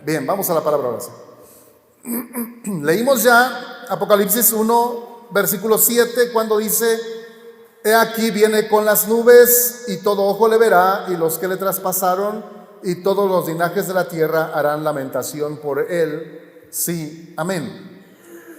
Bien, vamos a la palabra ahora sí. Leímos ya Apocalipsis 1, versículo 7, cuando dice: He aquí viene con las nubes, y todo ojo le verá, y los que le traspasaron, y todos los linajes de la tierra harán lamentación por él. Sí, amén.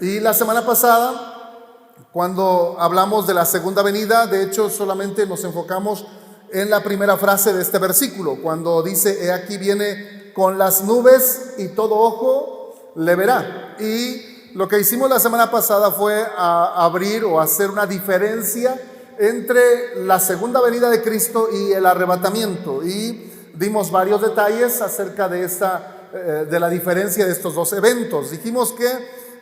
Y la semana pasada, cuando hablamos de la segunda venida, de hecho solamente nos enfocamos en la primera frase de este versículo, cuando dice: He aquí viene con las nubes, y todo ojo le verá. Y lo que hicimos la semana pasada fue abrir o hacer una diferencia entre la segunda venida de Cristo y el arrebatamiento, y dimos varios detalles acerca de la diferencia de estos dos eventos. Dijimos que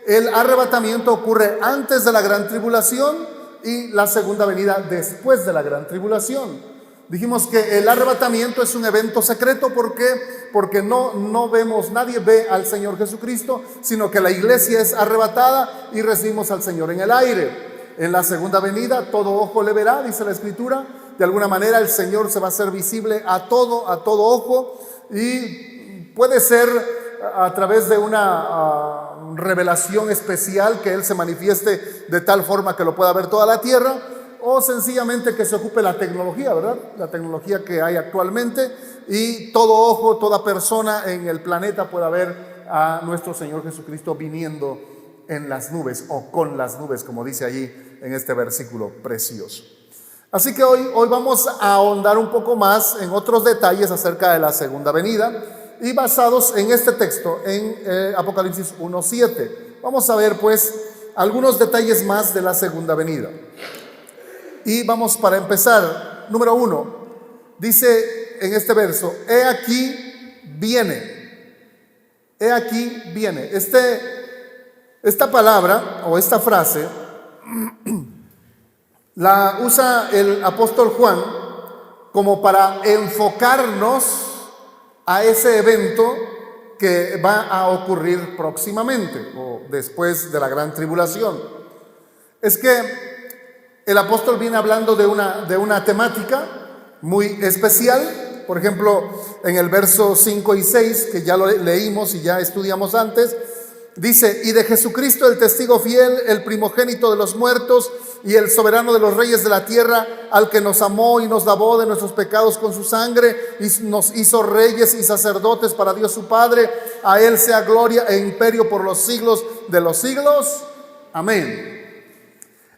el arrebatamiento ocurre antes de la gran tribulación y la segunda venida después de la gran tribulación. Dijimos que el arrebatamiento es un evento secreto. ¿Por qué? Porque no vemos, nadie ve al Señor Jesucristo, sino que la iglesia es arrebatada y recibimos al Señor en el aire. En la segunda venida todo ojo le verá, dice la Escritura. De alguna manera el Señor se va a hacer visible a todo ojo, y puede ser a través de una revelación especial, que Él se manifieste de tal forma que lo pueda ver toda la tierra, o sencillamente que se ocupe la tecnología, ¿verdad? La tecnología que hay actualmente, y todo ojo, toda persona en el planeta pueda ver a nuestro Señor Jesucristo viniendo en las nubes, o con las nubes, como dice allí en este versículo precioso. Así que hoy vamos a ahondar un poco más en otros detalles acerca de la segunda venida, y basados en este texto, en Apocalipsis 1:7. Vamos a ver pues algunos detalles más de la segunda venida. Y vamos, para empezar, número 1, dice en este verso: He aquí viene. He aquí viene. Esta palabra o esta frase la usa el apóstol Juan como para enfocarnos a ese evento que va a ocurrir próximamente o después de la gran tribulación. Es que el apóstol viene hablando de una temática muy especial. Por ejemplo, en el verso 5 y 6, que ya lo leímos y ya estudiamos antes, dice: Y de Jesucristo, el testigo fiel, el primogénito de los muertos y el soberano de los reyes de la tierra, al que nos amó y nos lavó de nuestros pecados con su sangre y nos hizo reyes y sacerdotes para Dios su Padre, a Él sea gloria e imperio por los siglos de los siglos. Amén.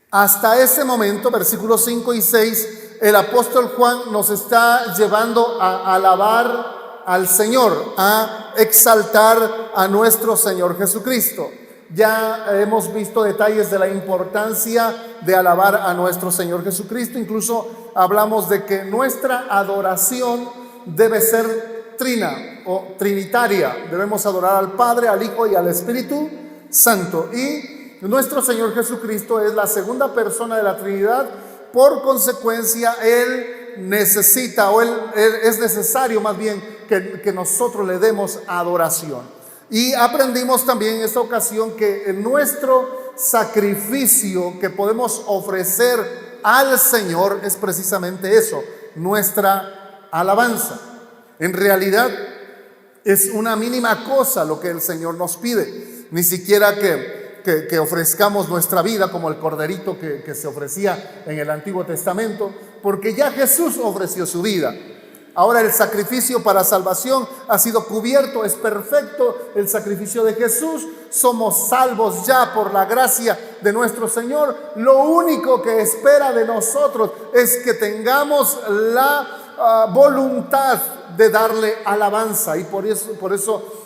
Hasta ese momento, versículos 5 y 6, el apóstol Juan nos está llevando a alabar al Señor, a exaltar a nuestro Señor Jesucristo. Ya hemos visto detalles de la importancia de alabar a nuestro Señor Jesucristo. Incluso hablamos de que nuestra adoración debe ser trina o trinitaria. Debemos adorar al Padre, al Hijo y al Espíritu Santo. Y nuestro Señor Jesucristo es la segunda persona de la Trinidad. Por consecuencia, Él necesita, o Él es necesario más bien que nosotros le demos adoración. Y aprendimos también en esta ocasión que nuestro sacrificio que podemos ofrecer al Señor es precisamente eso, nuestra alabanza. En realidad es una mínima cosa lo que el Señor nos pide. Ni siquiera que ofrezcamos nuestra vida como el corderito que se ofrecía en el Antiguo Testamento, porque ya Jesús ofreció su vida. Ahora el sacrificio para salvación ha sido cubierto, es perfecto el sacrificio de Jesús. Somos salvos ya por la gracia de nuestro Señor. Lo único que espera de nosotros es que tengamos la voluntad de darle alabanza. Y por eso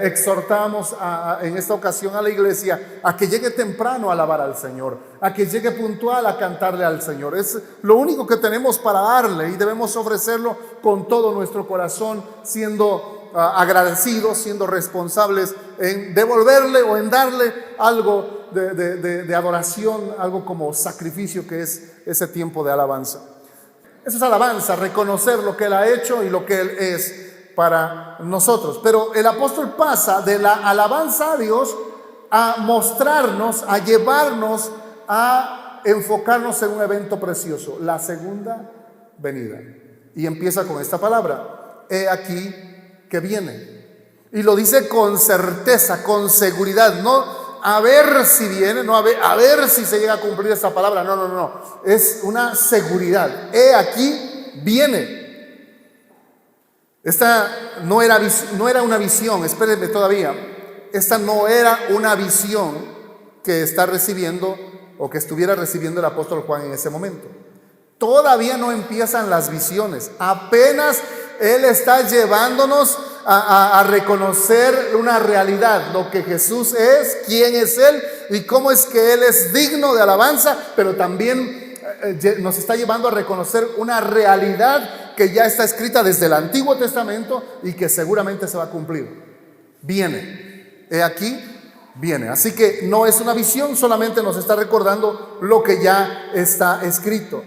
exhortamos en esta ocasión a la iglesia a que llegue temprano a alabar al Señor, a que llegue puntual a cantarle al Señor. Es lo único que tenemos para darle, y debemos ofrecerlo con todo nuestro corazón, siendo agradecidos, siendo responsables en devolverle o en darle algo de adoración, algo como sacrificio, que es ese tiempo de alabanza. Eso es alabanza, reconocer lo que Él ha hecho y lo que Él es para nosotros. Pero el apóstol pasa de la alabanza a Dios a mostrarnos, a llevarnos a enfocarnos en un evento precioso, la segunda venida. Y empieza con esta palabra: he aquí que viene. Y lo dice con certeza, con seguridad, no a ver si viene, no a ver si se llega a cumplir esa palabra, no, es una seguridad. He aquí, viene. Esta no era una visión, espérenme todavía, esta no era una visión que está recibiendo o que estuviera recibiendo el apóstol Juan en ese momento. Todavía no empiezan las visiones, apenas él está llevándonos a reconocer una realidad, lo que Jesús es, quién es Él y cómo es que Él es digno de alabanza, pero también nos está llevando a reconocer una realidad que ya está escrita desde el Antiguo Testamento y que seguramente se va a cumplir. Viene, he aquí, viene. Así que no es una visión, solamente nos está recordando lo que ya está escrito.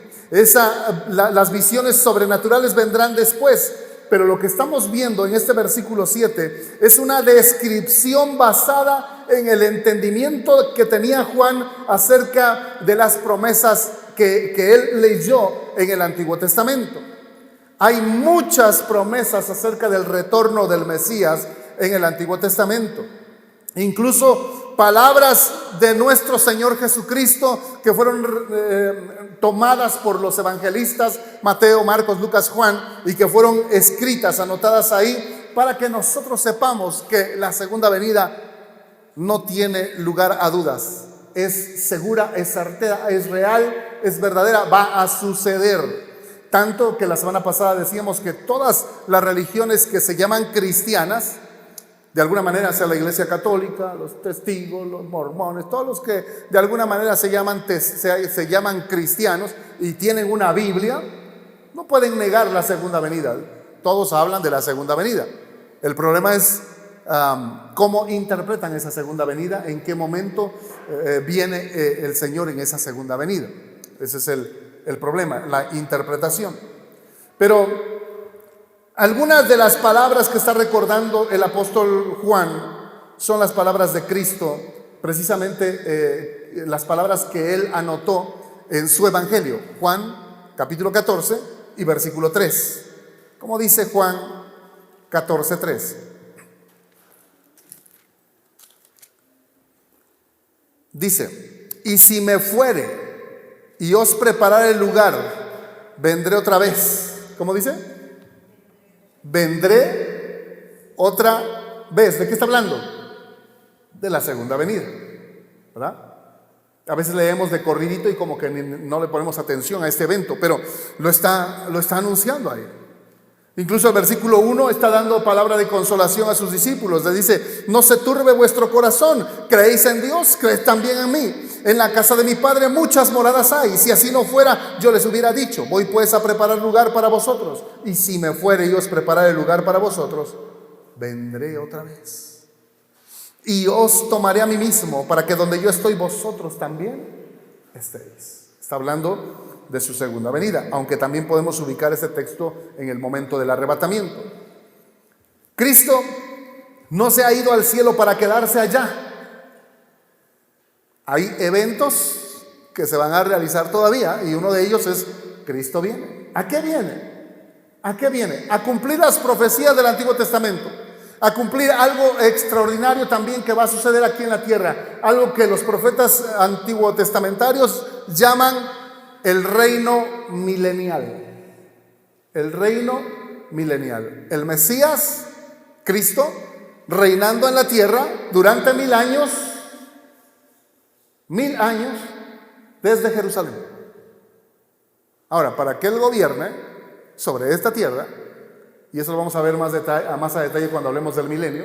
Las visiones sobrenaturales vendrán después. Pero lo que estamos viendo en este versículo 7 es una descripción basada en el entendimiento que tenía Juan acerca de las promesas que él leyó en el Antiguo Testamento. Hay muchas promesas acerca del retorno del Mesías en el Antiguo Testamento. Incluso palabras de nuestro Señor Jesucristo que fueron tomadas por los evangelistas Mateo, Marcos, Lucas, Juan, y que fueron escritas, anotadas ahí, para que nosotros sepamos que la segunda venida no tiene lugar a dudas. Es segura, es certera, es real, es verdadera, va a suceder. Tanto que la semana pasada decíamos que todas las religiones que se llaman cristianas, de alguna manera, sea la Iglesia Católica, los testigos, los mormones, todos los que de alguna manera se llaman cristianos y tienen una Biblia, no pueden negar la segunda venida. Todos hablan de la segunda venida. El problema es cómo interpretan esa segunda venida, en qué momento viene el Señor en esa segunda venida. Ese es el problema, la interpretación. Pero algunas de las palabras que está recordando el apóstol Juan son las palabras de Cristo, precisamente las palabras que él anotó en su evangelio. Juan capítulo 14 y versículo 3. ¿Cómo dice Juan 14, 3? Dice: y si me fuere y os preparare el lugar, vendré otra vez. ¿Cómo dice? Vendré otra vez. ¿De qué está hablando? De la segunda venida, ¿verdad? A veces leemos de corridito y como que no le ponemos atención a este evento, pero lo está anunciando ahí. Incluso el versículo 1 está dando palabra de consolación a sus discípulos. Le dice: no se turbe vuestro corazón, creéis en Dios, creed también en mí. En la casa de mi Padre muchas moradas hay. Si así no fuera, yo les hubiera dicho: voy pues a preparar lugar para vosotros. Y si me fuere y os preparare el lugar para vosotros, vendré otra vez y os tomaré a mí mismo, para que donde yo estoy, vosotros también estéis. Está hablando de su segunda venida, aunque también podemos ubicar ese texto en el momento del arrebatamiento. Cristo no se ha ido al cielo para quedarse allá. Hay eventos que se van a realizar todavía y uno de ellos es Cristo viene. ¿A qué viene? ¿A qué viene? A cumplir las profecías del Antiguo Testamento, a cumplir algo extraordinario también que va a suceder aquí en la tierra, algo que los profetas antiguo testamentarios llaman el reino milenial. El reino milenial. El Mesías, Cristo, reinando en la tierra durante 1000 años. 1000 años desde Jerusalén. Ahora, para que Él gobierne sobre esta tierra, y eso lo vamos a ver más a detalle cuando hablemos del milenio,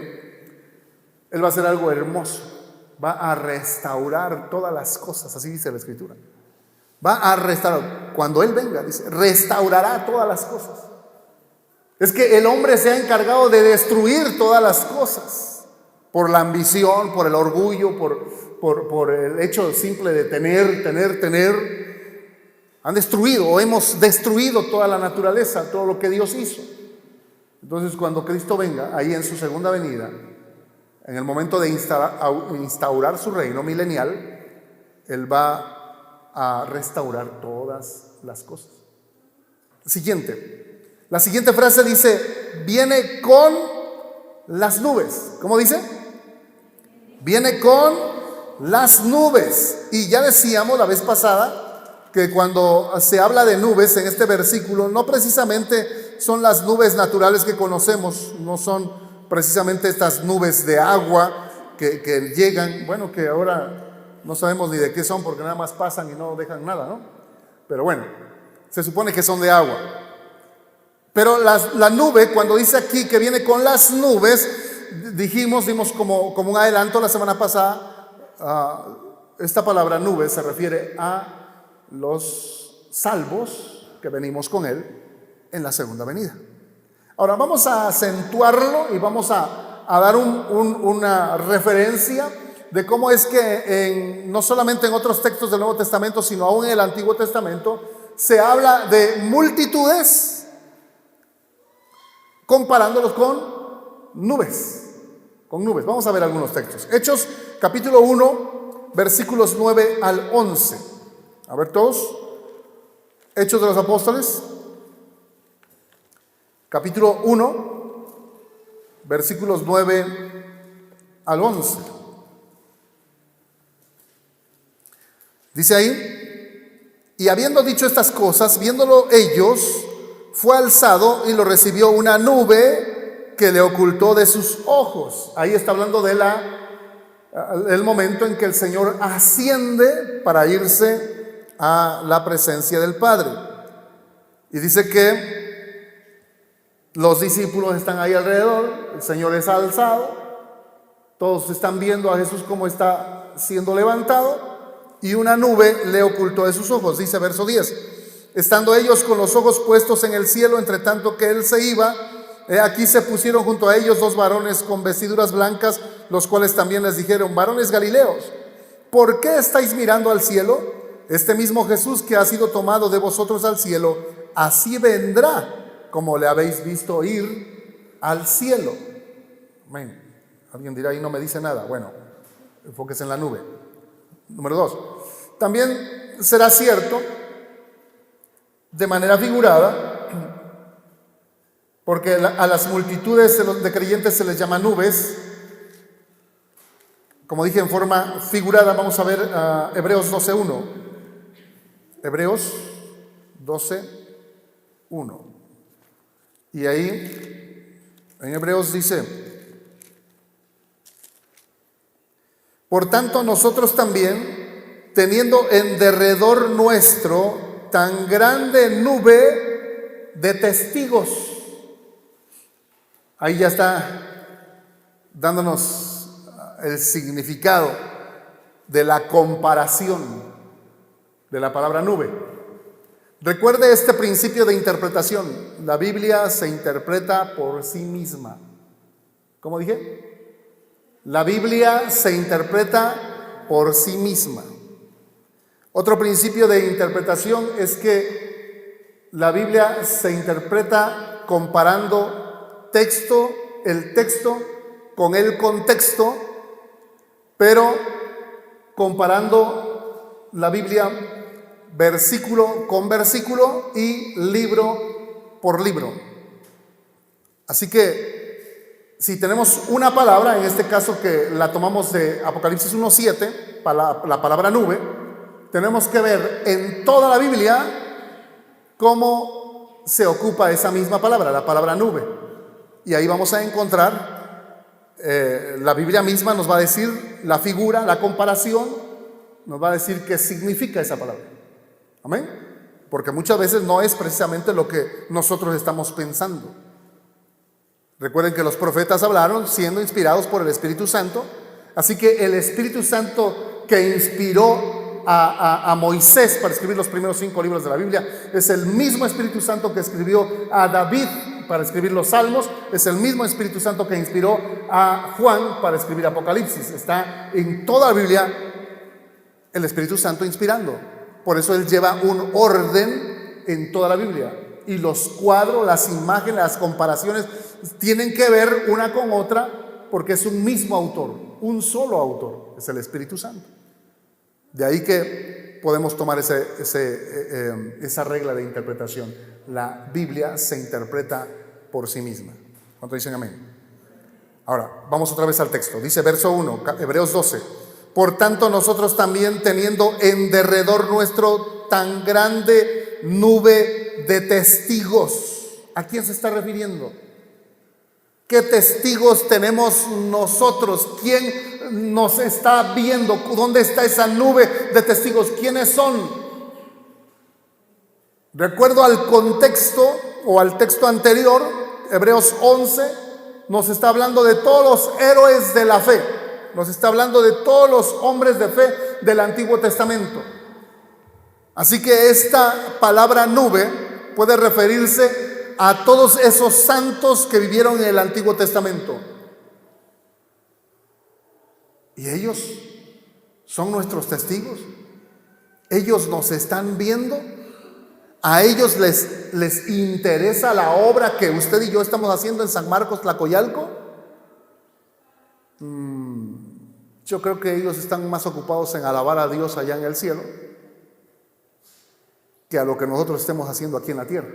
Él va a hacer algo hermoso. Va a restaurar todas las cosas, así dice la Escritura. Va a restaurar. Cuando Él venga, dice, restaurará todas las cosas. Es que el hombre se ha encargado de destruir todas las cosas por la ambición, por el orgullo, por el hecho simple de tener. Han destruido o hemos destruido toda la naturaleza, todo lo que Dios hizo. Entonces, cuando Cristo venga, ahí en su segunda venida, en el momento de instaurar su reino milenial, Él va a restaurar todas las cosas. La siguiente frase dice: viene con las nubes. ¿Cómo dice? Viene con las nubes. Y ya decíamos la vez pasada que cuando se habla de nubes en este versículo, no precisamente son las nubes naturales que conocemos, no son precisamente estas nubes de agua que llegan, bueno, que ahora no sabemos ni de qué son porque nada más pasan y no dejan nada, ¿no? Pero bueno, se supone que son de agua. Pero la nube, cuando dice aquí que viene con las nubes, dimos como un adelanto la semana pasada, esta palabra nube se refiere a los salvos que venimos con Él en la segunda venida. Ahora vamos a acentuarlo y vamos a dar una referencia de cómo es que no solamente en otros textos del Nuevo Testamento, sino aún en el Antiguo Testamento, se habla de multitudes comparándolos con nubes. Vamos a ver algunos textos. Hechos capítulo 1, versículos 9 al 11. A ver todos. Hechos de los Apóstoles, capítulo 1, versículos 9 al 11. Dice ahí: y habiendo dicho estas cosas, viéndolo ellos, fue alzado y lo recibió una nube que le ocultó de sus ojos. Ahí está hablando de el momento en que el Señor asciende para irse a la presencia del Padre. Y dice que los discípulos están ahí alrededor, el Señor es alzado, todos están viendo a Jesús como está siendo levantado, y una nube le ocultó de sus ojos. Dice verso 10: estando ellos con los ojos puestos en el cielo, entre tanto que Él se iba, aquí se pusieron junto a ellos dos varones con vestiduras blancas, los cuales también les dijeron: varones galileos, ¿por qué estáis mirando al cielo? Este mismo Jesús que ha sido tomado de vosotros al cielo, así vendrá como le habéis visto ir al cielo. Amén. Alguien dirá: ahí no me dice nada. Bueno, enfóquese en la nube. Número 2, también será cierto de manera figurada, porque a las multitudes de creyentes se les llama nubes. Como dije, en forma figurada. Vamos a ver Hebreos 12:1. Hebreos 12:1. Y ahí en Hebreos dice: por tanto nosotros también, teniendo en derredor nuestro tan grande nube de testigos. Ahí ya está dándonos el significado de la comparación de la palabra nube. Recuerde este principio de interpretación: la Biblia se interpreta por sí misma. ¿Cómo dije? La Biblia se interpreta por sí misma. Otro principio de interpretación es que la Biblia se interpreta comparando el texto con el contexto, pero comparando la Biblia versículo con versículo y libro por libro. Así que si tenemos una palabra, en este caso que la tomamos de Apocalipsis 1:7, la palabra nube, tenemos que ver en toda la Biblia cómo se ocupa esa misma palabra, la palabra nube. Y ahí vamos a encontrar, la Biblia misma nos va a decir la figura, la comparación, nos va a decir qué significa esa palabra. Amén. Porque muchas veces no es precisamente lo que nosotros estamos pensando. Recuerden que los profetas hablaron siendo inspirados por el Espíritu Santo. Así que el Espíritu Santo que inspiró a Moisés para escribir los primeros 5 libros de la Biblia es el mismo Espíritu Santo que escribió a David para escribir los Salmos. Es el mismo Espíritu Santo que inspiró a Juan para escribir Apocalipsis. Está en toda la Biblia el Espíritu Santo inspirando. Por eso Él lleva un orden en toda la Biblia. Y los cuadros, las imágenes, las comparaciones tienen que ver una con otra, porque es un mismo autor, un solo autor, es el Espíritu Santo. De ahí que podemos tomar esa regla de interpretación. La Biblia se interpreta por sí misma. ¿Cuánto dicen amén? Ahora, vamos otra vez al texto. Dice verso 1, Hebreos 12. Por tanto, nosotros también, teniendo en derredor nuestro tan grande nube de testigos. ¿A quién se está refiriendo? ¿Qué testigos tenemos nosotros? ¿Quién nos está viendo? ¿Dónde está esa nube de testigos? ¿Quiénes son? De acuerdo al contexto o al texto anterior, Hebreos 11 nos está hablando de todos los héroes de la fe. Nos está hablando de todos los hombres de fe del Antiguo Testamento. Así que esta palabra nube puede referirse a todos esos santos que vivieron en el Antiguo Testamento. Y ellos son nuestros testigos. Ellos nos están viendo. A ellos les interesa la obra que usted y yo estamos haciendo en San Marcos, Tlacoyalco. Yo creo que ellos están más ocupados en alabar a Dios allá en el cielo que a lo que nosotros estemos haciendo aquí en la tierra.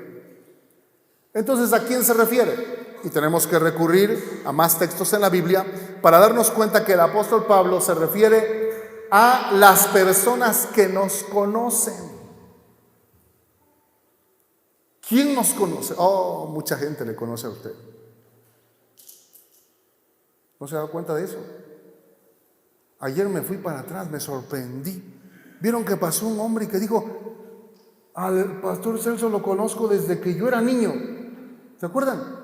Entonces, ¿a quién se refiere? Y tenemos que recurrir a más textos en la Biblia para darnos cuenta que el apóstol Pablo se refiere a las personas que nos conocen. ¿Quién nos conoce? Oh, mucha gente le conoce a usted. ¿No se ha dado cuenta de eso? Ayer me fui para atrás, me sorprendí. ¿Vieron que pasó un hombre y que dijo: al pastor Celso lo conozco desde que yo era niño? ¿Se acuerdan?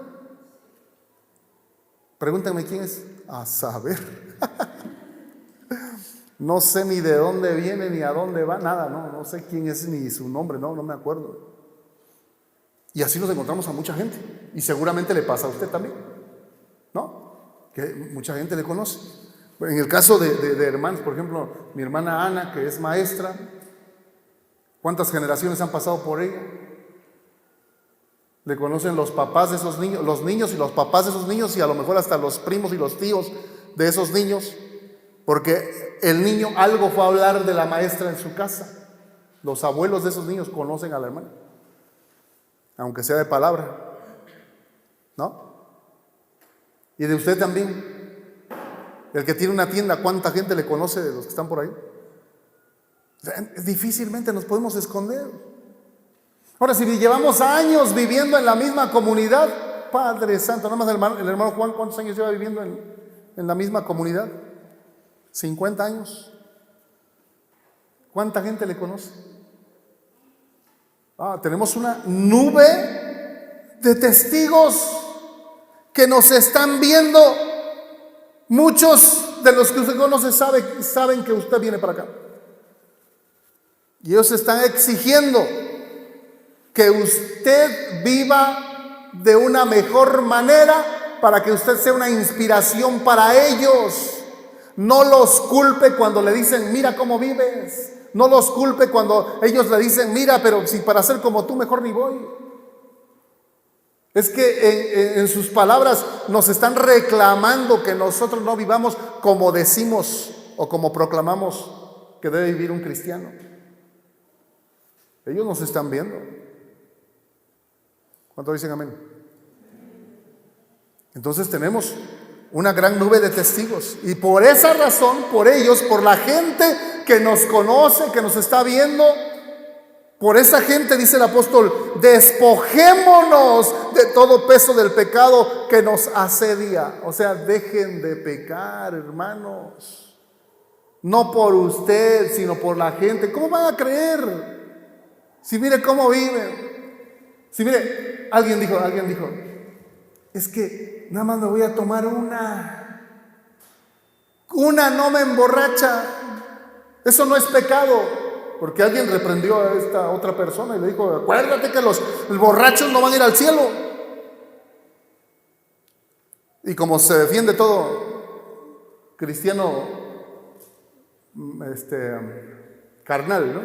Pregúntenme quién es. A saber. No sé ni de dónde viene ni a dónde va, nada, no sé quién es ni su nombre, no me acuerdo. Y así nos encontramos a mucha gente. Y seguramente le pasa a usted también, ¿no? Que mucha gente le conoce. En el caso de hermanos, por ejemplo, mi hermana Ana, que es maestra, ¿cuántas generaciones han pasado por ella? Le conocen los papás de esos niños, los niños y los papás de esos niños, y a lo mejor hasta los primos y los tíos de esos niños, porque el niño algo fue a hablar de la maestra en su casa. Los abuelos de esos niños conocen a la hermana, aunque sea de palabra, ¿no? Y de usted también. El que tiene una tienda, ¿cuánta gente le conoce de los que están por ahí? O sea, difícilmente nos podemos esconder. Ahora, si llevamos años viviendo en la misma comunidad, Padre Santo, nada más el hermano Juan, ¿cuántos años lleva viviendo en la misma comunidad? 50 años. ¿Cuánta gente le conoce? Tenemos una nube de testigos que nos están viendo. Muchos de los que usted conoce saben que usted viene para acá. Y ellos están exigiendo que usted viva de una mejor manera para que usted sea una inspiración para ellos. No los culpe cuando le dicen: mira cómo vives. No los culpe cuando ellos le dicen: mira, pero si para ser como tú mejor ni voy. Es que en sus palabras nos están reclamando que nosotros no vivamos como decimos o como proclamamos que debe vivir un cristiano. Ellos nos están viendo. ¿Cuántos dicen amén? Entonces tenemos una gran nube de testigos, y por esa razón, por ellos, por la gente que nos conoce, que nos está viendo, por esa gente, dice el apóstol, despojémonos de todo peso del pecado que nos asedia. O sea, dejen de pecar, hermanos. No por usted, sino por la gente. ¿Cómo van a creer? Si mire cómo viven. Si mire, alguien dijo, es que nada más me voy a tomar una no me emborracha. Eso no es pecado. Porque alguien reprendió a esta otra persona y le dijo: acuérdate que los borrachos no van a ir al cielo. Y como se defiende todo cristiano carnal, ¿no?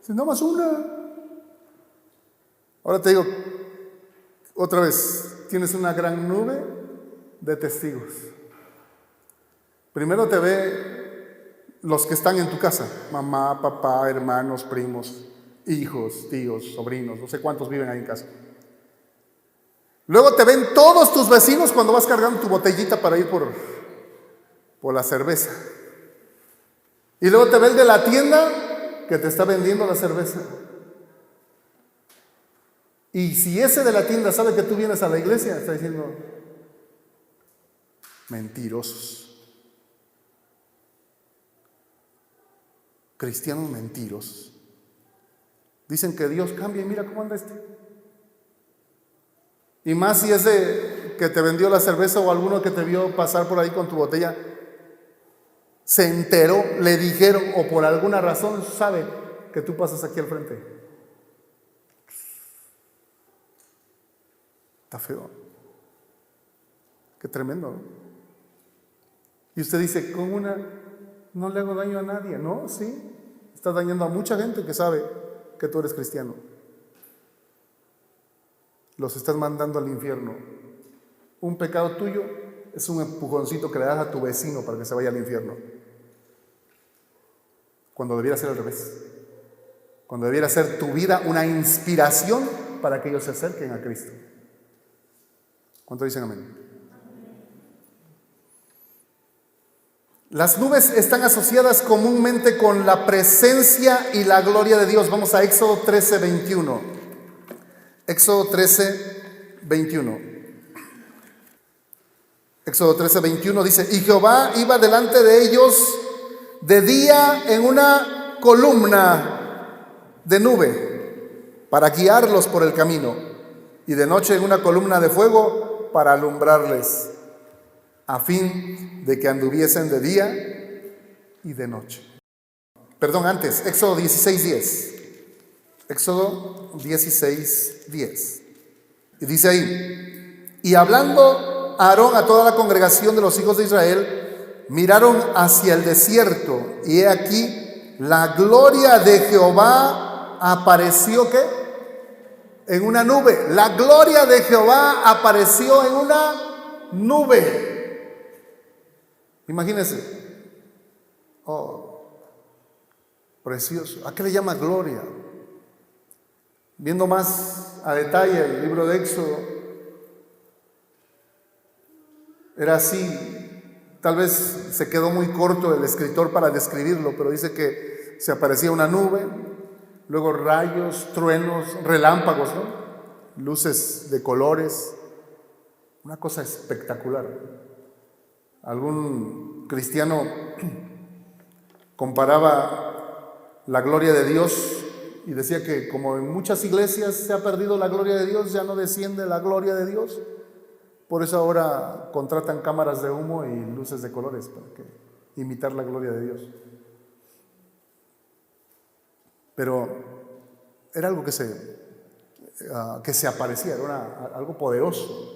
Si no más una. Ahora te digo otra vez, tienes una gran nube de testigos. Primero te ve los que están en tu casa: mamá, papá, hermanos, primos, hijos, tíos, sobrinos, no sé cuántos viven ahí en casa. Luego te ven todos tus vecinos cuando vas cargando tu botellita para ir por la cerveza. Y luego te ve el de la tienda que te está vendiendo la cerveza. Y si ese de la tienda sabe que tú vienes a la iglesia, está diciendo, mentirosos. Cristianos mentirosos. Dicen que Dios cambia y mira cómo anda este. Y más si ese que te vendió la cerveza o alguno que te vio pasar por ahí con tu botella se enteró, le dijeron o por alguna razón sabe que tú pasas aquí al frente. Está feo. Qué tremendo, ¿no? Y usted dice, con una no le hago daño a nadie. No, sí, estás dañando a mucha gente que sabe que tú eres cristiano. Los estás mandando al infierno. Un pecado tuyo es un empujoncito que le das a tu vecino para que se vaya al infierno, cuando debiera ser al revés. Cuando debiera ser tu vida una inspiración para que ellos se acerquen a Cristo. ¿Cuánto dicen amén? Las nubes están asociadas comúnmente con la presencia y la gloria de Dios. Vamos a Éxodo 13, 21. Éxodo 13, 21. Éxodo 13, 21 dice: y Jehová iba delante de ellos de día en una columna de nube para guiarlos por el camino, y de noche en una columna de fuego para alumbrarles, a fin de que anduviesen de día y de noche. Perdón, antes, Éxodo 16, 10. Éxodo 16, 10. Y dice ahí: y hablando Aarón a toda la congregación de los hijos de Israel, miraron hacia el desierto, y he aquí la gloria de Jehová apareció, ¿qué? En una nube. La gloria de Jehová apareció en una nube. Imagínense. Oh, precioso. ¿A qué le llama gloria? Viendo más a detalle el libro de Éxodo, era así. Tal vez se quedó muy corto el escritor para describirlo, pero dice que se aparecía una nube, luego rayos, truenos, relámpagos, ¿no? Luces de colores, una cosa espectacular. Algún cristiano comparaba la gloria de Dios y decía que como en muchas iglesias se ha perdido la gloria de Dios, ya no desciende la gloria de Dios. Por eso ahora contratan cámaras de humo y luces de colores para imitar la gloria de Dios. Pero era algo que se aparecía, era algo poderoso.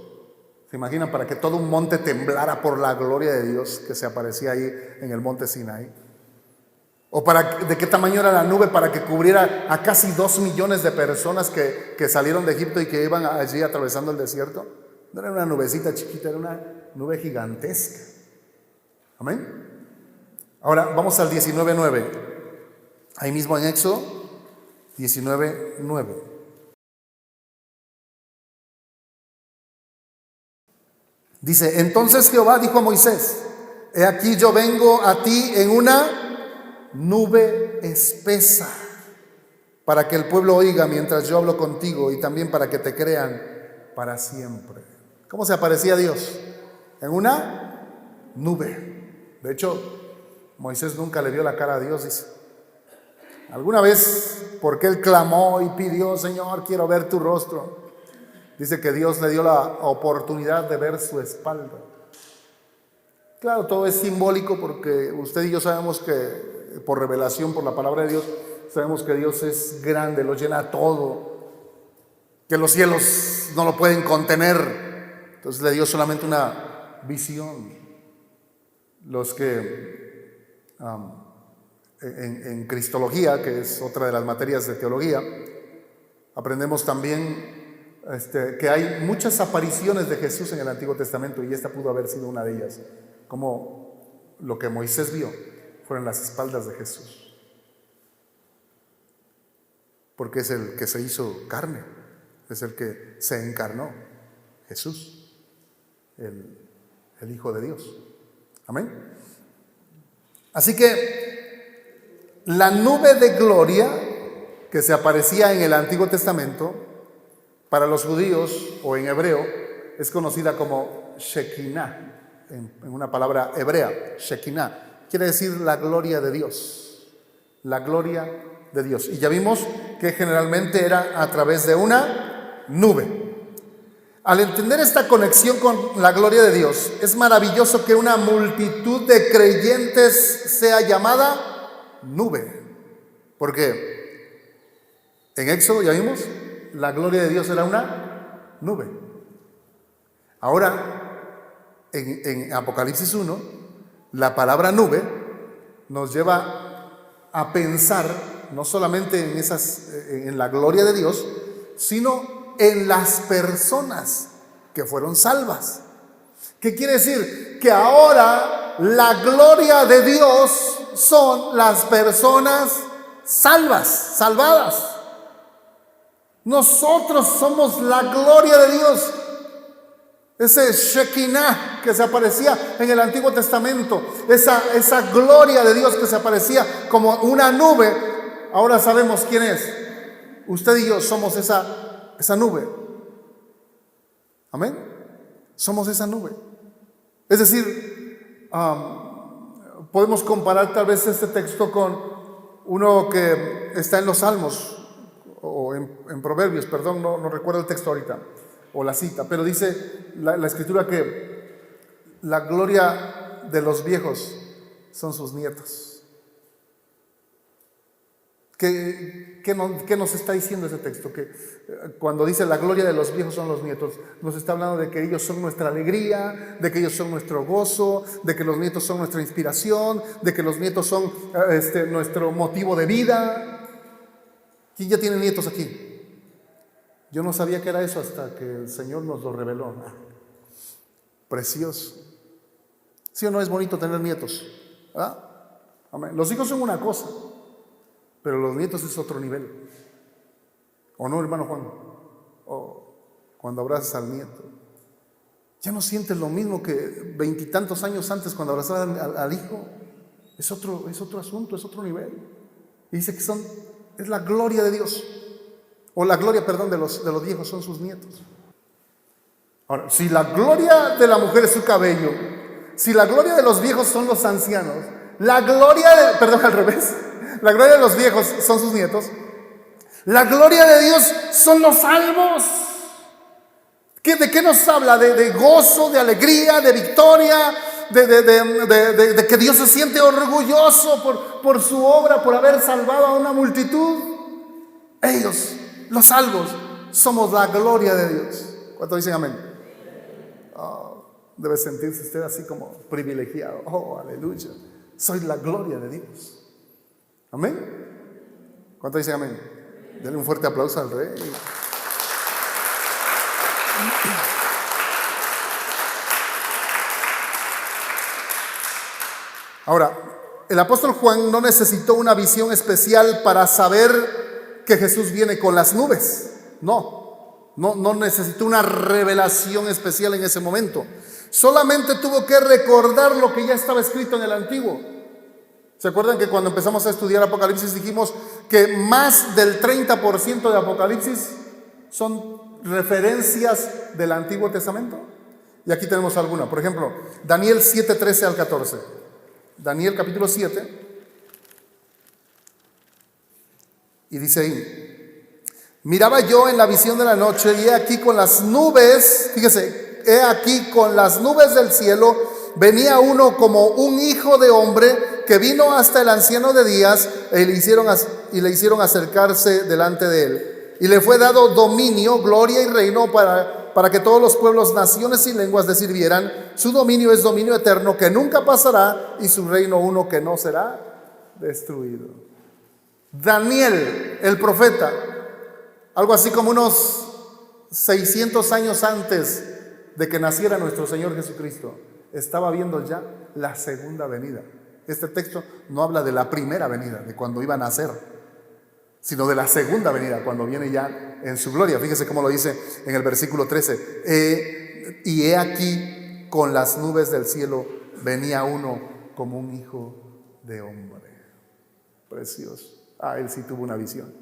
¿Se imaginan? Para que todo un monte temblara por la gloria de Dios que se aparecía ahí en el monte Sinaí. O de qué tamaño era la nube para que cubriera a casi 2 millones de personas que salieron de Egipto y que iban allí atravesando el desierto. No era una nubecita chiquita, era una nube gigantesca. Amén. Ahora vamos al 19:9. Ahí mismo en Éxodo 19:9. Dice: entonces Jehová dijo a Moisés: he aquí yo vengo a ti en una nube espesa, para que el pueblo oiga mientras yo hablo contigo, y también para que te crean para siempre. ¿Cómo se aparecía Dios? En una nube. De hecho, Moisés nunca le vio la cara a Dios, dice. Alguna vez, porque él clamó y pidió: Señor, quiero ver tu rostro. Dice que Dios le dio la oportunidad de ver su espalda. Claro, todo es simbólico, porque usted y yo sabemos que por revelación, por la palabra de Dios, sabemos que Dios es grande, lo llena todo, que los cielos no lo pueden contener. Entonces le dio solamente una visión. Los que en cristología, que es otra de las materias de teología, aprendemos también que hay muchas apariciones de Jesús en el Antiguo Testamento, y esta pudo haber sido una de ellas, como lo que Moisés vio fueron las espaldas de Jesús, porque es el que se hizo carne, es el que se encarnó. Jesús, el Hijo de Dios. Amén. Así que la nube de gloria que se aparecía en el Antiguo Testamento, para los judíos o en hebreo, es conocida como Shekinah, en una palabra hebrea. Shekinah quiere decir la gloria de Dios, la gloria de Dios. Y ya vimos que generalmente era a través de una nube. Al entender esta conexión con la gloria de Dios, es maravilloso que una multitud de creyentes sea llamada nube. Porque en Éxodo, ya vimos, la gloria de Dios era una nube. Ahora, en Apocalipsis 1, la palabra nube nos lleva a pensar no solamente en la gloria de Dios, sino en las personas que fueron salvas. ¿Qué quiere decir? Que ahora la gloria de Dios son las personas salvadas. Nosotros somos la gloria de Dios. Ese Shekinah que se aparecía en el Antiguo Testamento, esa gloria de Dios que se aparecía como una nube, ahora sabemos quién es. Usted y yo somos esa nube. Amén. Somos esa nube. Es decir, podemos comparar tal vez este texto con uno que está en los Salmos o en Proverbios, perdón, no recuerdo el texto ahorita o la cita, pero dice la escritura que la gloria de los viejos son sus nietos. ¿Qué nos está diciendo ese texto? Que cuando dice la gloria de los viejos son los nietos, nos está hablando de que ellos son nuestra alegría, de que ellos son nuestro gozo, de que los nietos son nuestra inspiración, de que los nietos son nuestro motivo de vida. ¿Quién ya tiene nietos aquí? Yo no sabía que era eso hasta que el Señor nos lo reveló. Precioso. ¿Sí o no es bonito tener nietos? ¿Ah? Amén. Los hijos son una cosa, pero los nietos es otro nivel. ¿O no, hermano Juan? O cuando abrazas al nieto, ya no sientes lo mismo que 20 y tantos años antes cuando abrazabas al hijo. Es otro asunto, es otro nivel. Y dice que es la gloria de Dios, o la gloria, perdón, de los viejos son sus nietos. Ahora, si la gloria de la mujer es su cabello, si la gloria de los viejos son los ancianos, la gloria de los viejos son sus nietos, la gloria de Dios son los salvos. ¿De qué nos habla? De gozo, de alegría, de victoria, de que Dios se siente orgulloso por su obra, por haber salvado a una multitud. Ellos, los salvos, somos la gloria de Dios. ¿Cuántos dicen amén? Oh, debe sentirse usted así como privilegiado. Oh, aleluya. Soy la gloria de Dios. Amén. ¿Cuántos dicen amén? Denle un fuerte aplauso al Rey. Ahora, el apóstol Juan no necesitó una visión especial para saber que Jesús viene con las nubes. No necesitó una revelación especial en ese momento. Solamente tuvo que recordar lo que ya estaba escrito en el Antiguo. ¿Se acuerdan que cuando empezamos a estudiar Apocalipsis dijimos que más del 30% de Apocalipsis son referencias del Antiguo Testamento? Y aquí tenemos alguna. Por ejemplo, Daniel 7:13 al 14. Daniel capítulo 7. Y dice ahí: miraba yo en la visión de la noche, y he aquí con las nubes, fíjese, he aquí con las nubes del cielo venía uno como un hijo de hombre, que vino hasta el anciano de días, y le hicieron acercarse delante de él. Y le fue dado dominio, gloria y reino para que todos los pueblos, naciones y lenguas le sirvieran. Su dominio es dominio eterno que nunca pasará, y su reino uno que no será destruido. Daniel, el profeta, algo así como unos 600 años antes de que naciera nuestro Señor Jesucristo, estaba viendo ya la segunda venida. Este texto no habla de la primera venida, de cuando iba a nacer, sino de la segunda venida, cuando viene ya en su gloria. Fíjese cómo lo dice en el versículo 13: y he aquí, con las nubes del cielo venía uno como un hijo de hombre. Precioso. Él sí tuvo una visión.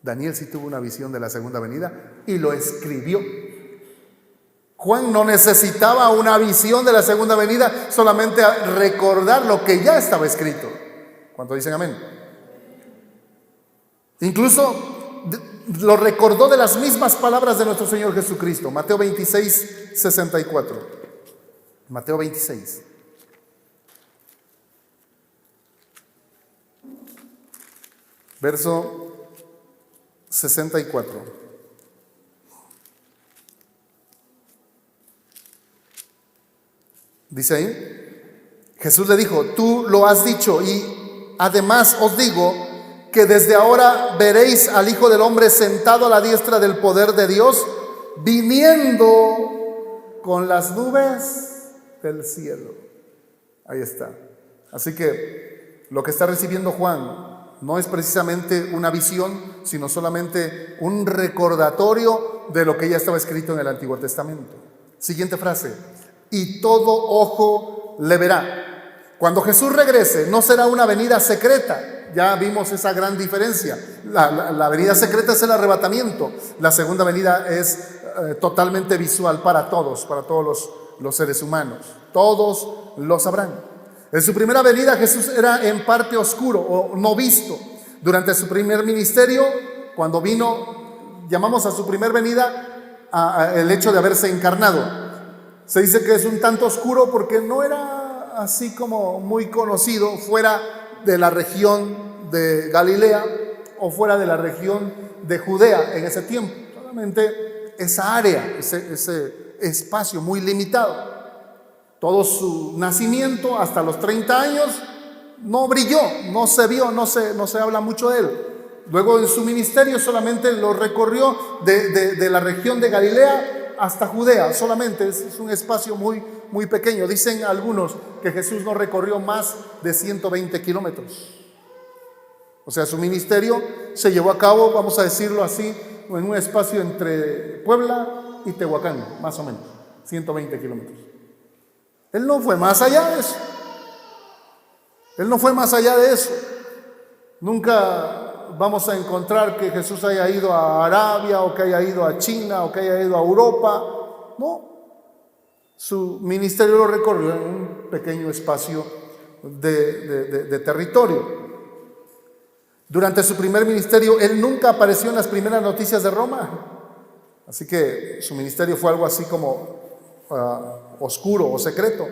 Daniel sí tuvo una visión de la segunda venida y lo escribió. Juan no necesitaba una visión de la segunda venida, solamente recordar lo que ya estaba escrito. ¿Cuánto dicen amén? Incluso lo recordó de las mismas palabras de nuestro Señor Jesucristo. Mateo 26, 64. Mateo 26. Verso 64. Dice ahí, Jesús le dijo: tú lo has dicho, y además os digo que desde ahora veréis al Hijo del Hombre sentado a la diestra del poder de Dios, viniendo con las nubes del cielo. Ahí está. Así que lo que está recibiendo Juan no es precisamente una visión, sino solamente un recordatorio de lo que ya estaba escrito en el Antiguo Testamento. Siguiente frase: y todo ojo le verá. Cuando Jesús regrese, no será una venida secreta. Ya vimos esa gran diferencia. La venida secreta es el arrebatamiento. La segunda venida es totalmente visual para todos los seres humanos. Todos lo sabrán. En su primera venida Jesús era en parte oscuro o no visto. Durante su primer ministerio, cuando vino, llamamos a su primer venida el hecho de haberse encarnado. Se dice que es un tanto oscuro porque no era así como muy conocido fuera de la región de Galilea o fuera de la región de Judea en ese tiempo. Solamente esa área, ese espacio muy limitado. Todo su nacimiento hasta los 30 años no brilló, no se vio, no se habla mucho de él. Luego en su ministerio solamente lo recorrió de la región de Galilea hasta Judea. Solamente es un espacio muy, muy pequeño. Dicen algunos que Jesús no recorrió más de 120 kilómetros. O sea, su ministerio se llevó a cabo, vamos a decirlo así, en un espacio entre Puebla y Tehuacán, más o menos, 120 kilómetros. Él no fue más allá de eso. Él no fue más allá de eso. Nunca vamos a encontrar que Jesús haya ido a Arabia o que haya ido a China o que haya ido a Europa. No. Su ministerio lo recorrió en un pequeño espacio de territorio. Durante su primer ministerio, él nunca apareció en las primeras noticias de Roma. Así que su ministerio fue algo así como oscuro o secreto.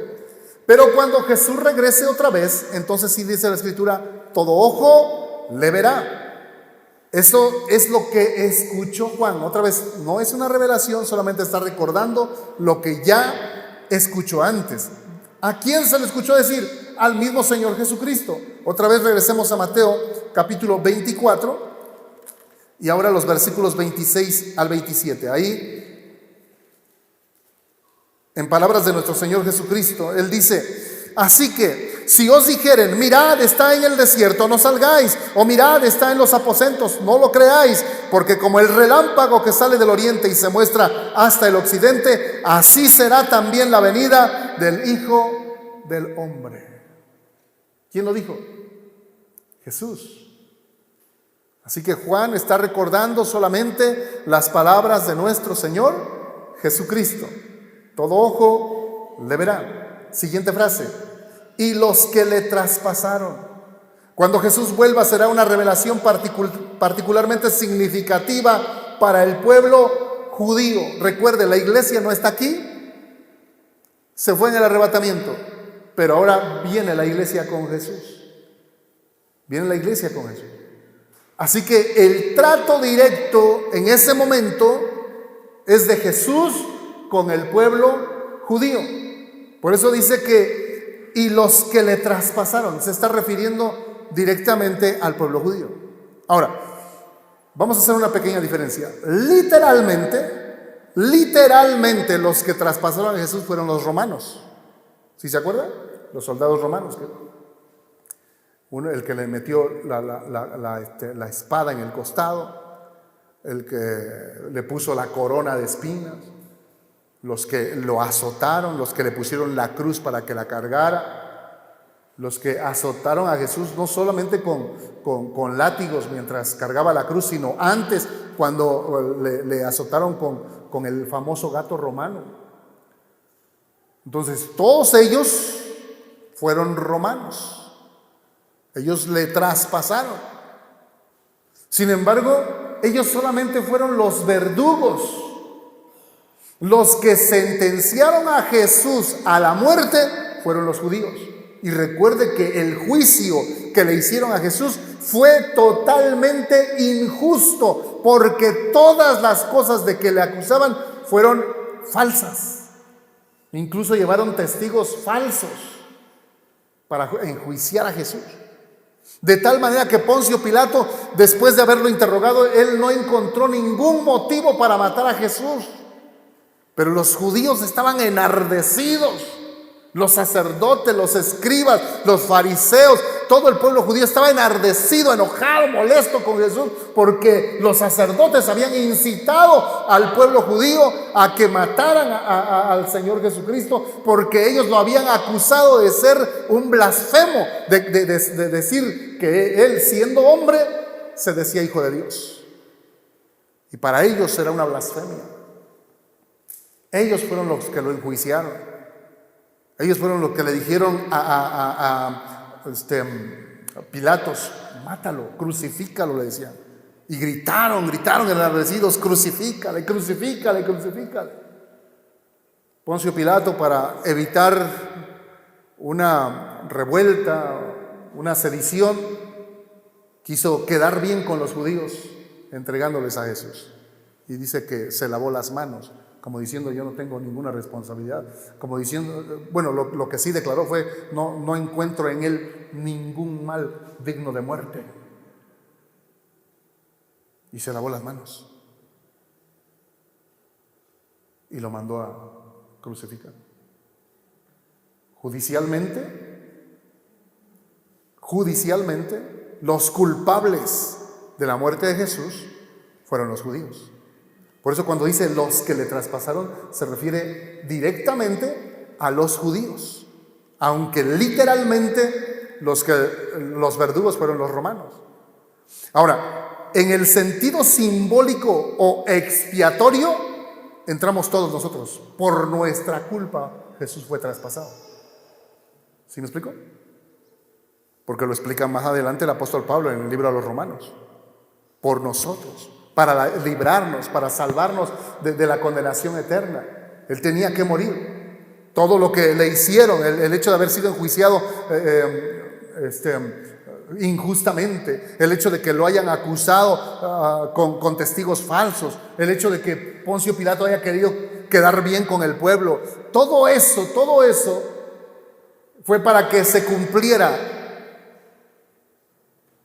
Pero cuando Jesús regrese otra vez, entonces sí dice la Escritura: todo ojo le verá. Eso es lo que escuchó Juan. Otra vez, no es una revelación, solamente está recordando lo que ya escuchó antes. ¿A quién se le escuchó decir? Al mismo Señor Jesucristo. Otra vez regresemos a Mateo capítulo 24 y ahora los versículos 26 al 27. Ahí, en palabras de nuestro Señor Jesucristo, Él dice: así que si os dijeren, mirad, está en el desierto, no salgáis, o mirad, está en los aposentos, no lo creáis, porque como el relámpago que sale del oriente y se muestra hasta el occidente, así será también la venida del Hijo del Hombre. ¿Quién lo dijo? Jesús. Así que Juan está recordando solamente las palabras de nuestro Señor Jesucristo. Todo ojo le verá. Siguiente frase: y los que le traspasaron. Cuando Jesús vuelva será una revelación particularmente significativa para el pueblo judío. Recuerde, la iglesia no está aquí, se fue en el arrebatamiento, pero ahora viene la iglesia con Jesús. Viene la iglesia con Jesús. Así que el trato directo en ese momento es de Jesús con el pueblo judío. Por eso dice que y los que le traspasaron, se está refiriendo directamente al pueblo judío. Ahora, vamos a hacer una pequeña diferencia. Literalmente los que traspasaron a Jesús fueron los romanos. ¿Sí se acuerdan? Los soldados romanos. El que le metió la espada en el costado, el que le puso la corona de espinas, los que lo azotaron, los que le pusieron la cruz para que la cargara, los que azotaron a Jesús no solamente con látigos mientras cargaba la cruz, sino antes cuando le azotaron con el famoso gato romano. Entonces todos ellos fueron romanos, ellos le traspasaron. Sin embargo, ellos solamente fueron los verdugos. Los que sentenciaron a Jesús a la muerte fueron los judíos. Y recuerde que el juicio que le hicieron a Jesús fue totalmente injusto, porque todas las cosas de que le acusaban fueron falsas. Incluso llevaron testigos falsos para enjuiciar a Jesús. De tal manera que Poncio Pilato, después de haberlo interrogado, él no encontró ningún motivo para matar a Jesús. Pero los judíos estaban enardecidos. Los sacerdotes, los escribas, los fariseos, todo el pueblo judío estaba enardecido, enojado, molesto con Jesús, porque los sacerdotes habían incitado al pueblo judío a que mataran al Señor Jesucristo, porque ellos lo habían acusado de ser un blasfemo, de decir que él, siendo hombre, se decía hijo de Dios. Y para ellos era una blasfemia. Ellos fueron los que lo enjuiciaron. Ellos fueron los que le dijeron a Pilatos: mátalo, crucifícalo, le decían. Y gritaron enardecidos: crucifícale, crucifícale, crucifícale. Poncio Pilato, para evitar una revuelta, una sedición, quiso quedar bien con los judíos entregándoles a Jesús. Y dice que se lavó las manos, como diciendo: yo no tengo ninguna responsabilidad. Como diciendo, bueno, lo que sí declaró fue: no encuentro en él ningún mal digno de muerte. Y se lavó las manos y lo mandó a crucificar. Judicialmente, los culpables de la muerte de Jesús fueron los judíos. Por eso cuando dice los que le traspasaron, se refiere directamente a los judíos, aunque literalmente los verdugos fueron los romanos. Ahora, en el sentido simbólico o expiatorio, entramos todos nosotros. Por nuestra culpa Jesús fue traspasado. ¿Sí me explico? Porque lo explica más adelante el apóstol Pablo en el libro a los Romanos. Por nosotros, para librarnos, para salvarnos de la condenación eterna. Él tenía que morir. Todo lo que le hicieron, el hecho de haber sido enjuiciado injustamente, el hecho de que lo hayan acusado con testigos falsos, el hecho de que Poncio Pilato haya querido quedar bien con el pueblo, todo eso fue para que se cumpliera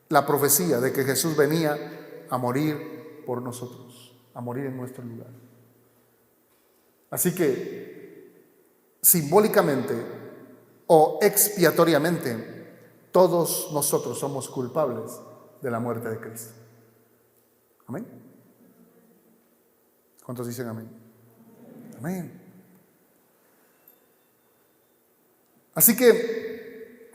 la profecía de que Jesús venía a morir por nosotros, a morir en nuestro lugar. Así que simbólicamente o expiatoriamente, todos nosotros somos culpables de la muerte de Cristo. ¿Amén? ¿Cuántos dicen amén? Amén. Así que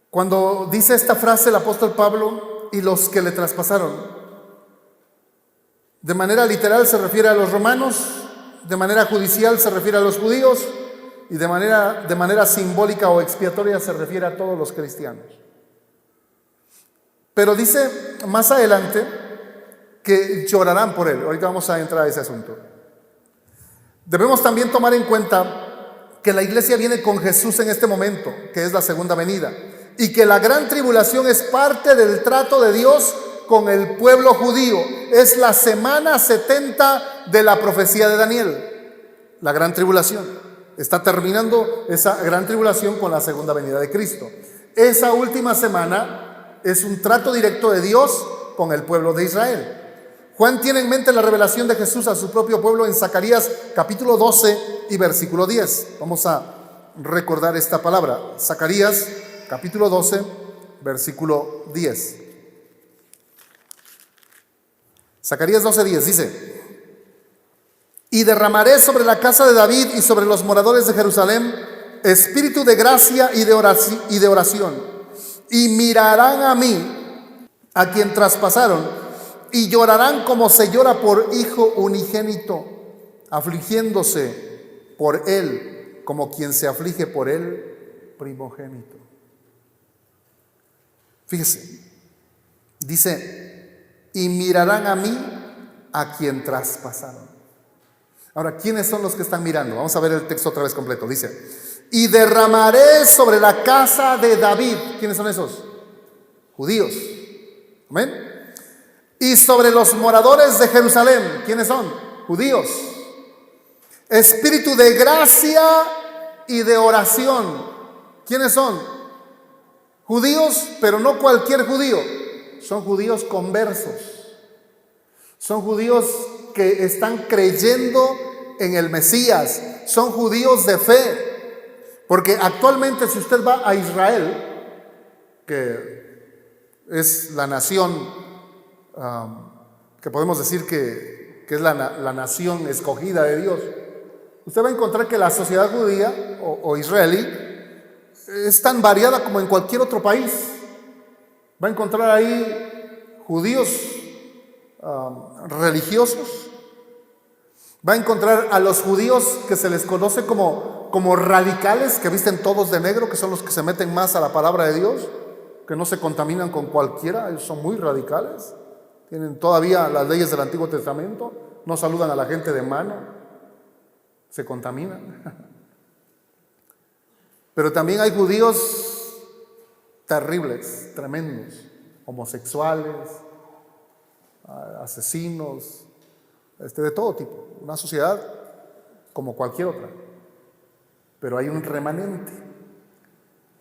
cuando dice esta frase el apóstol Pablo: y los que le traspasaron, de manera literal se refiere a los romanos, de manera judicial se refiere a los judíos, y de manera simbólica o expiatoria se refiere a todos los cristianos. Pero dice más adelante que llorarán por él. Ahorita vamos a entrar a ese asunto. Debemos también tomar en cuenta que la iglesia viene con Jesús en este momento, que es la segunda venida, y que la gran tribulación es parte del trato de Dios con el pueblo judío. Es la semana 70 de la profecía de Daniel. La gran tribulación. Está terminando esa gran tribulación con la segunda venida de Cristo. Esa última semana es un trato directo de Dios con el pueblo de Israel. Juan tiene en mente la revelación de Jesús a su propio pueblo en Zacarías capítulo 12 y versículo 10. Vamos a recordar esta palabra. Zacarías capítulo 12, versículo 10. Zacarías 12:10 dice: Y derramaré sobre la casa de David y sobre los moradores de Jerusalén espíritu de gracia y de oración. Y mirarán a mí, a quien traspasaron, y llorarán como se llora por hijo unigénito, afligiéndose por él como quien se aflige por el primogénito. Fíjese, dice, y mirarán a mí, a quien traspasaron. Ahora, ¿quiénes son los que están mirando? Vamos a ver el texto otra vez completo. Dice, y derramaré sobre la casa de David. ¿Quiénes son esos? Judíos. Amén. Y sobre los moradores de Jerusalén. ¿Quiénes son? Judíos. Espíritu de gracia y de oración. ¿Quiénes son? Judíos, pero no cualquier judío. Son judíos conversos. Son judíos que están creyendo en el Mesías. Son judíos de fe. Porque actualmente, si usted va a Israel, que es la nación que podemos decir que es la nación escogida de Dios, usted va a encontrar que la sociedad judía o israelí es tan variada como en cualquier otro país. Va a encontrar ahí judíos religiosos. Va a encontrar a los judíos que se les conoce como radicales, que visten todos de negro, que son los que se meten más a la palabra de Dios, que no se contaminan con cualquiera. Ellos son muy radicales, tienen todavía las leyes del Antiguo Testamento, no saludan a la gente de mano, se contaminan. Pero también hay judíos terribles, tremendos, homosexuales, asesinos, de todo tipo, una sociedad como cualquier otra. Pero hay un remanente,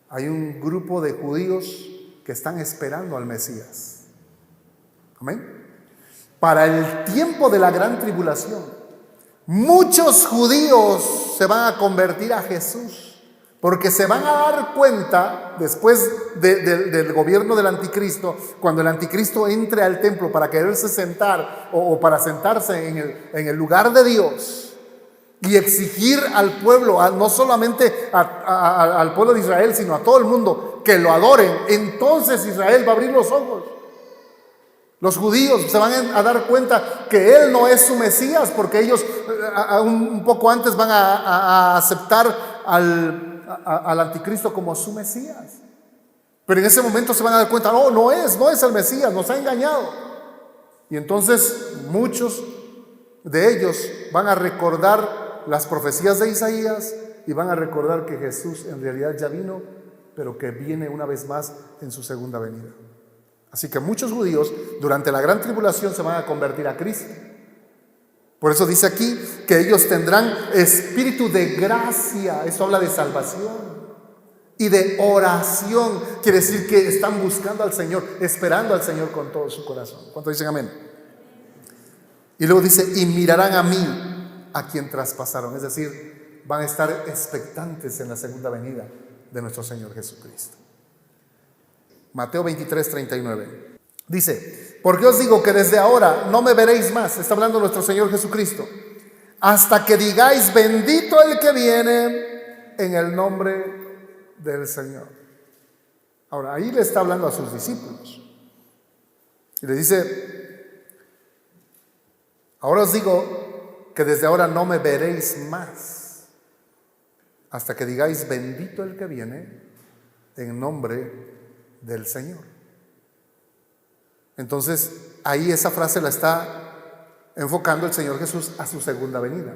hay un grupo de judíos que están esperando al Mesías. Amén. Para el tiempo de la gran tribulación, muchos judíos se van a convertir a Jesús, porque se van a dar cuenta después del gobierno del anticristo, cuando el anticristo entre al templo para quererse sentar o para sentarse en el lugar de Dios y exigir al pueblo, no solamente al pueblo de Israel, sino a todo el mundo, que lo adoren. Entonces Israel va a abrir los ojos. Los judíos se van a dar cuenta que Él no es su Mesías, porque ellos un poco antes van a aceptar al anticristo como su Mesías. Pero en ese momento se van a dar cuenta, no es el Mesías, nos ha engañado. Y entonces muchos de ellos van a recordar las profecías de Isaías y van a recordar que Jesús en realidad ya vino, pero que viene una vez más en su segunda venida. Así que muchos judíos durante la gran tribulación se van a convertir a Cristo. Por eso dice aquí que ellos tendrán espíritu de gracia. Eso habla de salvación y de oración. Quiere decir que están buscando al Señor, esperando al Señor con todo su corazón. ¿Cuántos dicen amén? Y luego dice, y mirarán a mí, a quien traspasaron. Es decir, van a estar expectantes en la segunda venida de nuestro Señor Jesucristo. Mateo 23:39 dice, porque os digo que desde ahora no me veréis más, está hablando nuestro Señor Jesucristo, hasta que digáis, bendito el que viene en el nombre del Señor. Ahora, ahí le está hablando a sus discípulos y le dice, ahora os digo que desde ahora no me veréis más, hasta que digáis, bendito el que viene en nombre del Señor. Entonces, ahí esa frase la está enfocando el Señor Jesús a su segunda venida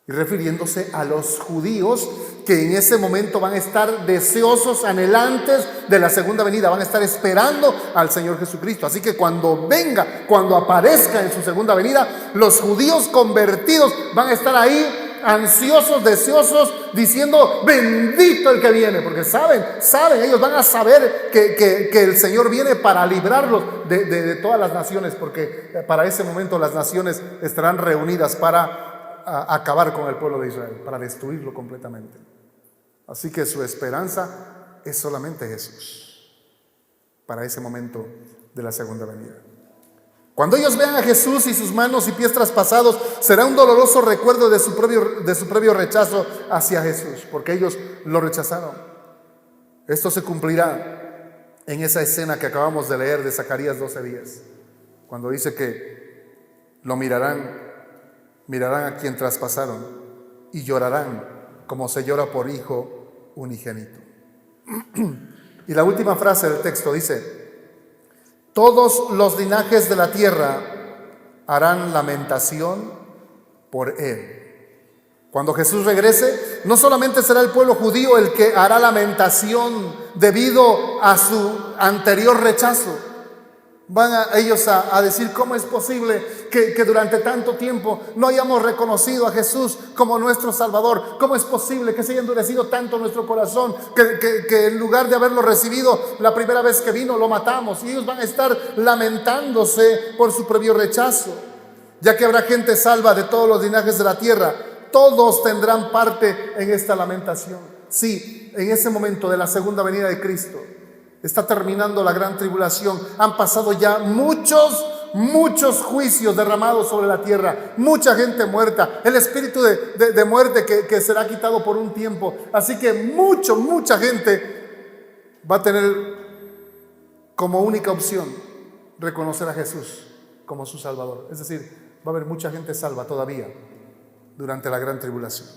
y refiriéndose a los judíos que en ese momento van a estar deseosos, anhelantes de la segunda venida, van a estar esperando al Señor Jesucristo. Así que cuando venga, cuando aparezca en su segunda venida, los judíos convertidos van a estar ahí ansiosos, deseosos, diciendo, bendito el que viene, porque saben, ellos van a saber que el Señor viene para librarlos de todas las naciones, porque para ese momento las naciones estarán reunidas para acabar con el pueblo de Israel, para destruirlo completamente. Así que su esperanza es solamente Jesús para ese momento de la segunda venida. Cuando ellos vean a Jesús y sus manos y pies traspasados, será un doloroso recuerdo de su previo rechazo hacia Jesús, porque ellos lo rechazaron. Esto se cumplirá en esa escena que acabamos de leer de Zacarías 12:10, cuando dice que lo mirarán a quien traspasaron y llorarán como se llora por hijo unigénito. Y la última frase del texto dice: todos los linajes de la tierra harán lamentación por él. Cuando Jesús regrese, no solamente será el pueblo judío el que hará lamentación debido a su anterior rechazo. Van ellos a decir: ¿cómo es posible que durante tanto tiempo no hayamos reconocido a Jesús como nuestro Salvador? ¿Cómo es posible que se haya endurecido tanto nuestro corazón que en lugar de haberlo recibido la primera vez que vino, lo matamos? Y ellos van a estar lamentándose por su previo rechazo, ya que habrá gente salva de todos los linajes de la tierra. Todos tendrán parte en esta lamentación. Sí, en ese momento de la segunda venida de Cristo, está terminando la gran tribulación. Han pasado ya muchos juicios derramados sobre la tierra. Mucha gente muerta. El espíritu de muerte que será quitado por un tiempo. Así que mucha gente va a tener como única opción reconocer a Jesús como su Salvador. Es decir, va a haber mucha gente salva todavía durante la gran tribulación.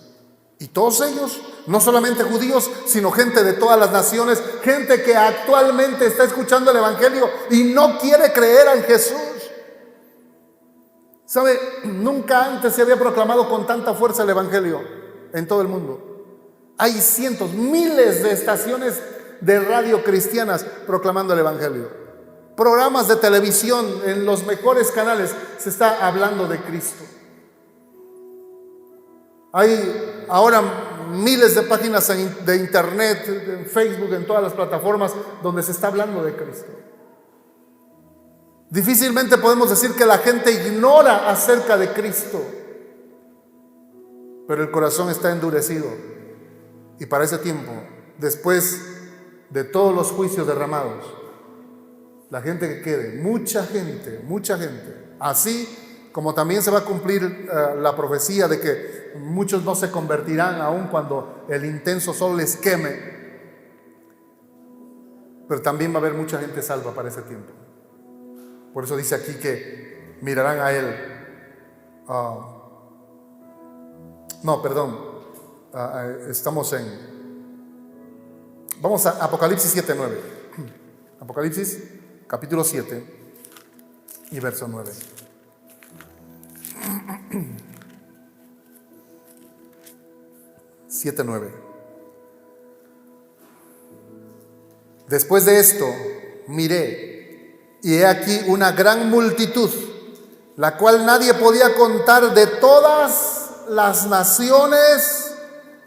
Y todos ellos, no solamente judíos, sino gente de todas las naciones, gente que actualmente está escuchando el Evangelio y no quiere creer en Jesús. ¿Sabe? Nunca antes se había proclamado con tanta fuerza el Evangelio en todo el mundo. Hay cientos, miles de estaciones de radio cristianas proclamando el Evangelio. Programas de televisión en los mejores canales se está hablando de Cristo. Hay ahora miles de páginas de internet, en Facebook, en todas las plataformas donde se está hablando de Cristo. Difícilmente podemos decir que la gente ignora acerca de Cristo, pero el corazón está endurecido. Y para ese tiempo, después de todos los juicios derramados, la gente que quede, mucha gente, así como también se va a cumplir la profecía de que muchos no se convertirán aun cuando el intenso sol les queme, pero también va a haber mucha gente salva para ese tiempo. Por eso dice aquí que mirarán a él. Vamos a Apocalipsis 7:9. Apocalipsis capítulo 7 y verso 9. Después de esto miré, y he aquí una gran multitud, la cual nadie podía contar, de todas las naciones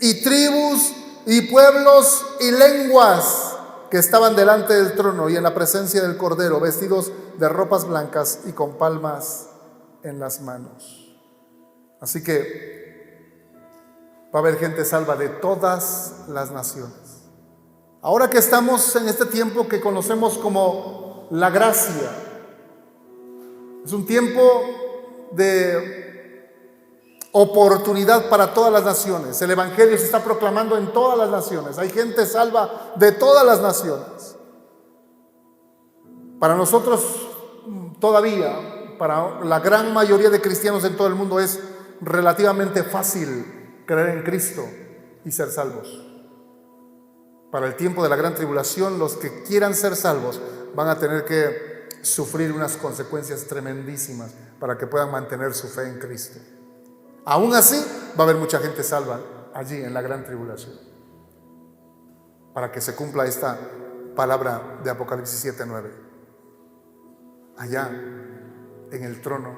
y tribus y pueblos y lenguas, que estaban delante del trono y en la presencia del Cordero, vestidos de ropas blancas y con palmas en las manos. Así que va a haber gente salva de todas las naciones. Ahora que estamos en este tiempo que conocemos como la gracia, es un tiempo de oportunidad para todas las naciones. El Evangelio se está proclamando en todas las naciones. Hay gente salva de todas las naciones. Para nosotros todavía, para la gran mayoría de cristianos en todo el mundo, es relativamente fácil creer en Cristo y ser salvos. Para el tiempo de la gran tribulación, los que quieran ser salvos van a tener que sufrir unas consecuencias tremendísimas para que puedan mantener su fe en Cristo. Aún así, va a haber mucha gente salva allí en la gran tribulación, para que se cumpla esta palabra de Apocalipsis 7:9. Allá, en el trono,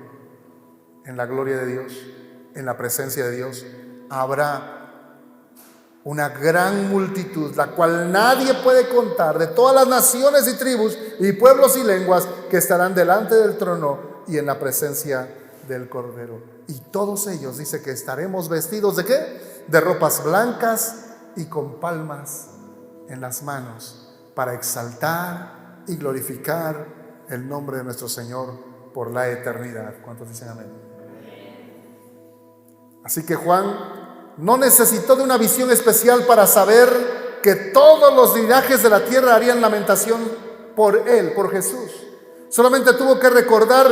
en la gloria de Dios, en la presencia de Dios, habrá una gran multitud, la cual nadie puede contar, de todas las naciones y tribus y pueblos y lenguas, que estarán delante del trono y en la presencia del Cordero. Y todos ellos, dice que estaremos vestidos ¿de qué? De ropas blancas y con palmas en las manos, para exaltar y glorificar el nombre de nuestro Señor por la eternidad. ¿Cuántos dicen amén? Así que Juan no necesitó de una visión especial para saber que todos los linajes de la tierra harían lamentación por él, por Jesús. Solamente tuvo que recordar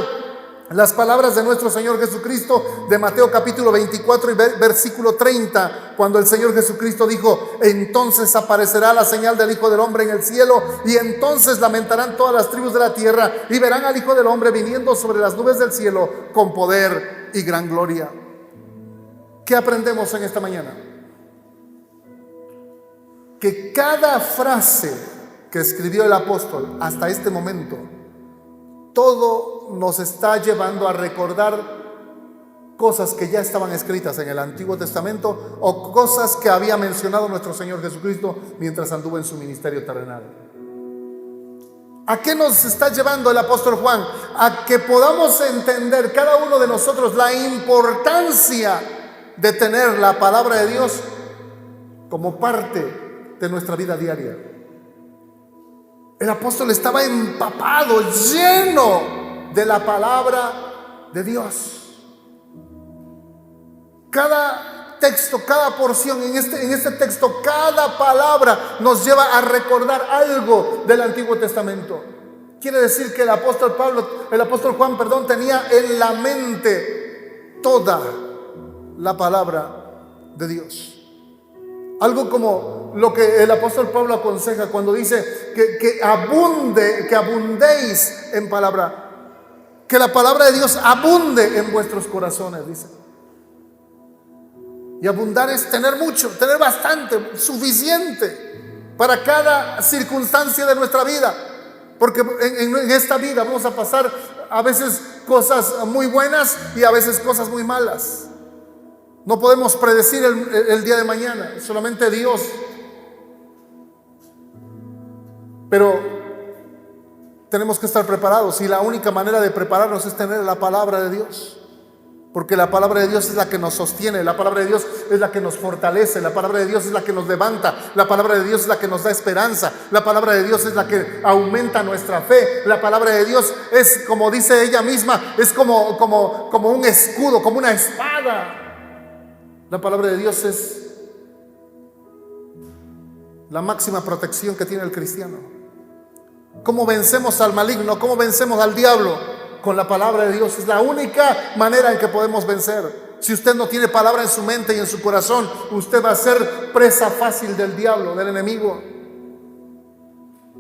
las palabras de nuestro Señor Jesucristo de Mateo capítulo 24 y versículo 30, cuando el Señor Jesucristo dijo: entonces aparecerá la señal del Hijo del Hombre en el cielo, y entonces lamentarán todas las tribus de la tierra, y verán al Hijo del Hombre viniendo sobre las nubes del cielo con poder y gran gloria. ¿Qué aprendemos en esta mañana? Que cada frase que escribió el apóstol hasta este momento, todo nos está llevando a recordar cosas que ya estaban escritas en el Antiguo Testamento o cosas que había mencionado nuestro Señor Jesucristo mientras anduvo en su ministerio terrenal. ¿A qué nos está llevando el apóstol Juan? A que podamos entender cada uno de nosotros la importancia de tener la palabra de Dios como parte de nuestra vida diaria. El apóstol estaba empapado, lleno de la palabra de Dios. Cada texto, cada porción en este texto, cada palabra nos lleva a recordar algo del Antiguo Testamento. Quiere decir que el apóstol Juan, tenía en la mente toda la palabra de Dios. Algo como lo que el apóstol Pablo aconseja cuando dice que abundéis en palabra, que la palabra de Dios abunde en vuestros corazones, dice. Y abundar es tener mucho, tener bastante, suficiente para cada circunstancia de nuestra vida, porque en esta vida vamos a pasar a veces cosas muy buenas y a veces cosas muy malas. No podemos predecir el día de mañana, solamente Dios. Pero tenemos que estar preparados, y la única manera de prepararnos es tener la palabra de Dios. Porque la palabra de Dios es la que nos sostiene, la palabra de Dios es la que nos fortalece, la palabra de Dios es la que nos levanta, la palabra de Dios es la que nos da esperanza, la palabra de Dios es la que aumenta nuestra fe. La palabra de Dios es, como dice ella misma, es como un escudo, como una espada. La palabra de Dios es la máxima protección que tiene el cristiano. ¿Cómo vencemos al maligno? ¿Cómo vencemos al diablo? Con la palabra de Dios. Es la única manera en que podemos vencer. Si usted no tiene palabra en su mente y en su corazón, usted va a ser presa fácil del diablo, del enemigo.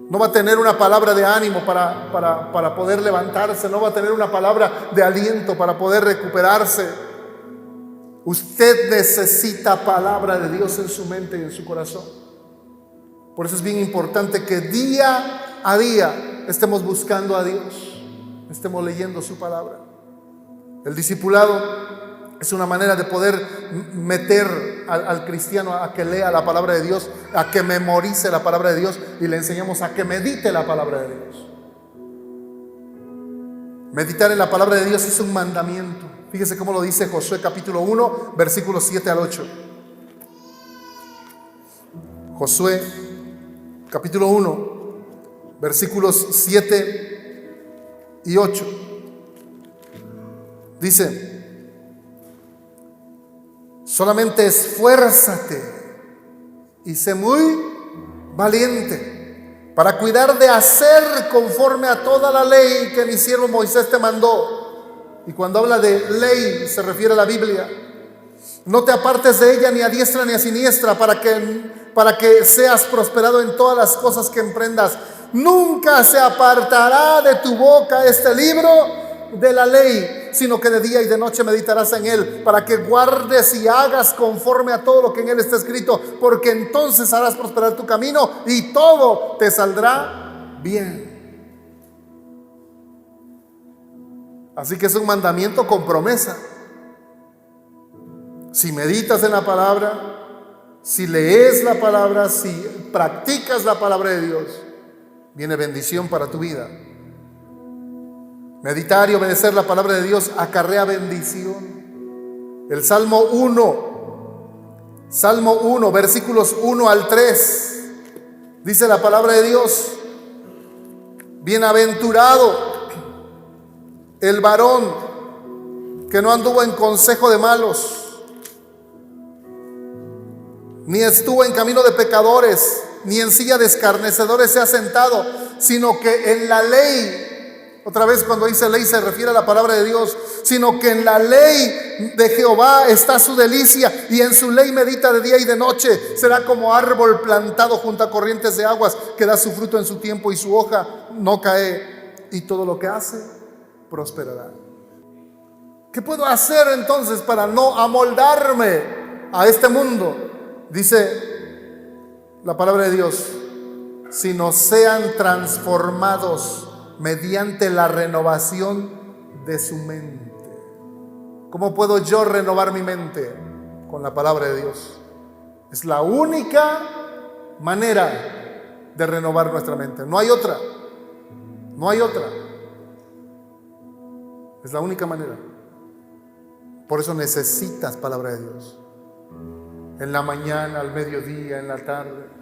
No va a tener una palabra de ánimo para poder levantarse. No va a tener una palabra de aliento para poder recuperarse. Usted necesita palabra de Dios en su mente y en su corazón. Por eso es bien importante que día a día estemos buscando a Dios, estemos leyendo su palabra. El discipulado es una manera de poder meter al cristiano a que lea la palabra de Dios, a que memorice la palabra de Dios, y le enseñamos a que medite la palabra de Dios. Meditar en la palabra de Dios es un mandamiento. Fíjese cómo lo dice Josué capítulo 1, versículos 7 al 8. Josué capítulo 1, versículos 7 y 8. Dice: solamente esfuérzate y sé muy valiente para cuidar de hacer conforme a toda la ley que mi siervo Moisés te mandó. Y cuando habla de ley se refiere a la Biblia. No te apartes de ella ni a diestra ni a siniestra, para que seas prosperado en todas las cosas que emprendas. Nunca se apartará de tu boca este libro de la ley, sino que de día y de noche meditarás en él, para que guardes y hagas conforme a todo lo que en él está escrito, porque entonces harás prosperar tu camino y todo te saldrá bien. Así que es un mandamiento con promesa. Si meditas en la palabra, si lees la palabra, si practicas la palabra de Dios, viene bendición para tu vida. Meditar y obedecer la palabra de Dios acarrea bendición. El Salmo 1, versículos 1 al 3, dice la palabra de Dios: bienaventurado El varón que no anduvo en consejo de malos, ni estuvo en camino de pecadores, ni en silla de escarnecedores se ha sentado, sino que en la ley, otra vez cuando dice ley se refiere a la palabra de Dios, sino que en la ley de Jehová está su delicia, y en su ley medita de día y de noche. Será como árbol plantado junto a corrientes de aguas, que da su fruto en su tiempo y su hoja no cae, y todo lo que hace prosperará. ¿Qué puedo hacer entonces para no amoldarme a este mundo? Dice la palabra de Dios, sino sean transformados mediante la renovación de su mente. ¿Cómo puedo yo renovar mi mente? Con la palabra de Dios. Es la única manera de renovar nuestra mente. No hay otra. No hay otra. Es la única manera. Por eso necesitas palabra de Dios. En la mañana, al mediodía, en la tarde.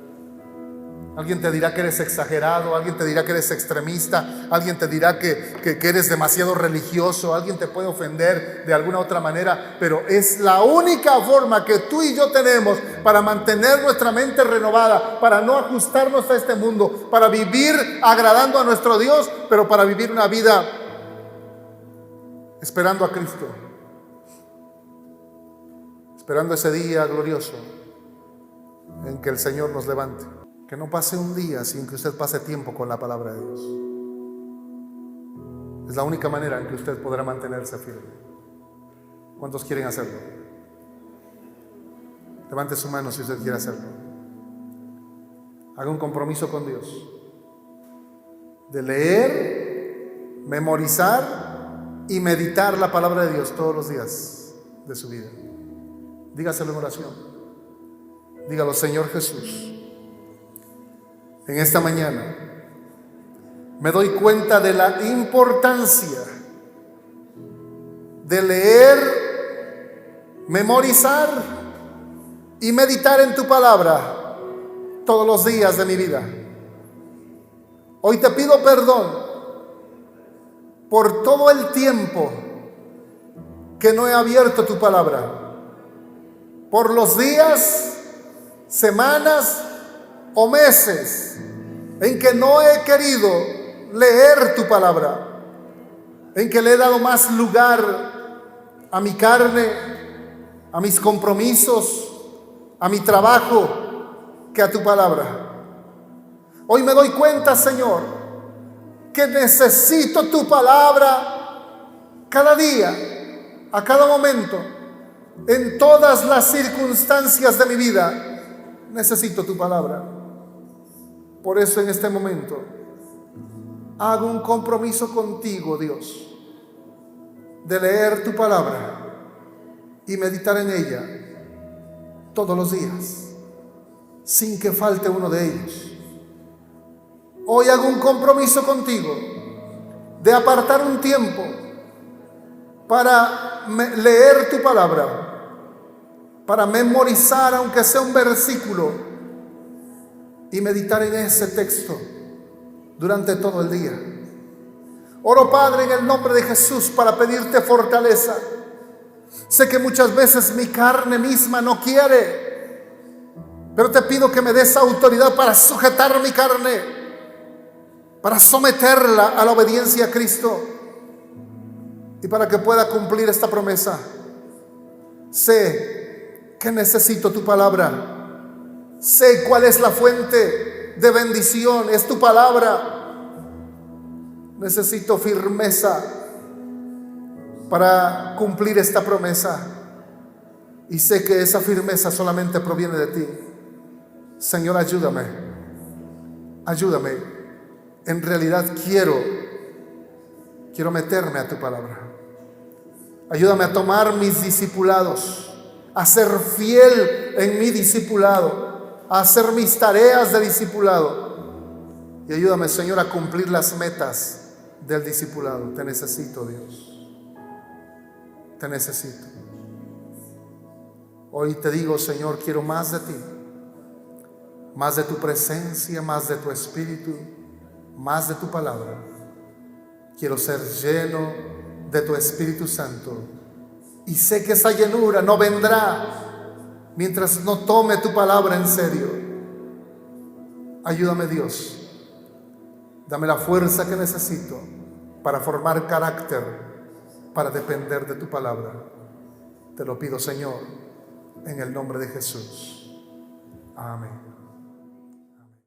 Alguien te dirá que eres exagerado, alguien te dirá que eres extremista, alguien te dirá que eres demasiado religioso, alguien te puede ofender de alguna otra manera, pero es la única forma que tú y yo tenemos para mantener nuestra mente renovada, para no ajustarnos a este mundo, para vivir agradando a nuestro Dios, pero para vivir una vida esperando a Cristo, esperando ese día glorioso en que el Señor nos levante. Que no pase un día sin que usted pase tiempo con la palabra de Dios. Es la única manera en que usted podrá mantenerse firme. ¿Cuántos quieren hacerlo? Levante su mano si usted quiere hacerlo. Haga un compromiso con Dios de leer, memorizar y meditar la palabra de Dios todos los días de su vida. Dígaselo en oración. Dígalo: Señor Jesús, en esta mañana me doy cuenta de la importancia de leer, memorizar y meditar en tu palabra todos los días de mi vida. Hoy te pido perdón por todo el tiempo que no he abierto tu palabra, por los días, semanas o meses en que no he querido leer tu palabra, en que le he dado más lugar a mi carne, a mis compromisos, a mi trabajo, que a tu palabra. Hoy me doy cuenta, Señor, que necesito tu palabra cada día, a cada momento, en todas las circunstancias de mi vida. Necesito tu palabra. Por eso en este momento hago un compromiso contigo, Dios, de leer tu palabra y meditar en ella todos los días, sin que falte uno de ellos. Hoy hago un compromiso contigo de apartar un tiempo para leer tu palabra, para memorizar aunque sea un versículo y meditar en ese texto durante todo el día. Oro, Padre, en el nombre de Jesús, para pedirte fortaleza. Sé que muchas veces mi carne misma no quiere, pero te pido que me des autoridad para sujetar mi carne, para someterla a la obediencia a Cristo y para que pueda cumplir esta promesa. Sé que necesito tu palabra. Sé cuál es la fuente de bendición, es tu palabra. Necesito firmeza para cumplir esta promesa, y sé que esa firmeza solamente proviene de ti. Señor, ayúdame. En realidad quiero meterme a tu palabra. Ayúdame a tomar mis discipulados, a ser fiel en mi discipulado, a hacer mis tareas de discipulado. Y ayúdame, Señor, a cumplir las metas del discipulado. Te necesito, Dios. Te necesito. Hoy te digo, Señor, quiero más de ti, más de tu presencia, más de tu espíritu, más de tu palabra. Quiero ser lleno de tu Espíritu Santo. Y sé que esa llenura no vendrá mientras no tome tu palabra en serio. Ayúdame, Dios. Dame la fuerza que necesito para formar carácter, para depender de tu palabra. Te lo pido, Señor, en el nombre de Jesús. Amén.